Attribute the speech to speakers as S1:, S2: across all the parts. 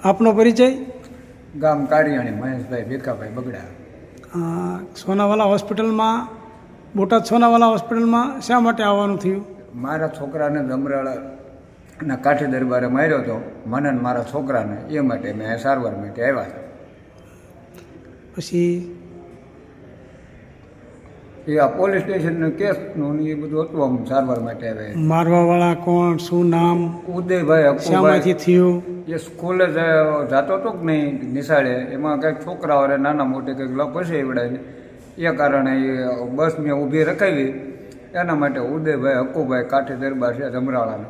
S1: આપનો પરિચય?
S2: ગામ કારિયાણી, મહેશભાઈ ભીખાભાઈ બગડા.
S1: સોનાવાલા હોસ્પિટલમાં, બોટાદ સોનાવાલા હોસ્પિટલમાં શા માટે આવવાનું થયું?
S2: મારા છોકરાને જમરાળાના કાઠી દરબારે માર્યો હતો, મને ને મારા છોકરાને, એ માટે મેં સારવાર માટે આવ્યા હતા.
S1: પછી
S2: એ આ પોલીસ સ્ટેશનનું કેસનું ને એ બધું હતું, આમ સારવાર માટે આવ્યા.
S1: મારવાવાળા કોણ, શું નામ,
S2: ઉદયભાઈ
S1: શામાંથી
S2: હકુભાઈ.
S1: થયું?
S2: એ સ્કૂલે જતો હતો કે નહીં નિશાળે, એમાં કંઈક છોકરાઓને નાના મોટે કંઈક લપસે એવડાય, એ કારણે એ બસ મેં ઊભી રખાવી. એના માટે ઉદયભાઈ હકુભાઈ કાઠી દરબાર છે જમરાળાને,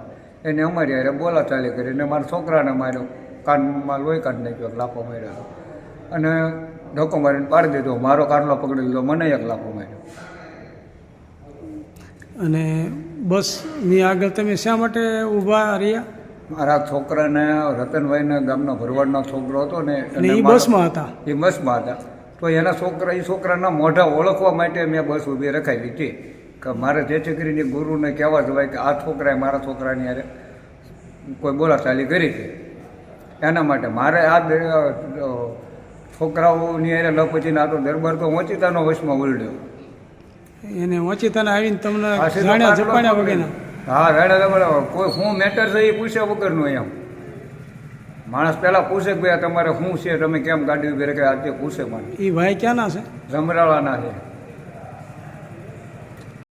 S2: એને અમારી હારે બોલાચાલી કરીને મારા છોકરાને માર્યો, કાનમાં લોહી કાઢી નાખ્યો, એક લાફો માર્યો અને ધક્કો મારીને પાડી દીધો. મારો કાટલો પકડી લીધો, મને એક લાફો માર્યો.
S1: અને બસની આગળ તમે શા માટે ઊભા રહ્યા?
S2: મારા છોકરાને રતનભાઈને ગામનો ભરવાડનો છોકરો હતો ને,
S1: અને એ બસમાં હતા?
S2: એ બસમાં હતા. તો એના છોકરાના મોઢા ઓળખવા માટે મેં બસ ઊભી રખાવી હતી કે મારે જેથી કરીને ગુરુને કહેવા જવાય કે આ છોકરાએ મારા છોકરાની હારે કોઈ બોલાચાલી કરી હતી. એના માટે મારે આ છોકરાઓની હારે લપચીને આ તો દરબાર તો ઓચિતાનો વશમાં ઉલડ્યો.
S1: એને ઓચિતાને આવીને તમને જાણ્યા જપાણ્યા વગેરે?
S2: હા, રાડા દબાડા, કોઈ શું મેટર છે એ પૂછ્યા વગરનું. એમ માણસ પહેલાં પૂછે કે ભાઈ તમારે શું છે, તમે કેમ ગાડી ઉભી રાખે, આ તે પૂછે. મને
S1: એ ભાઈ ક્યાંના છે?
S2: જમરાળાના છે.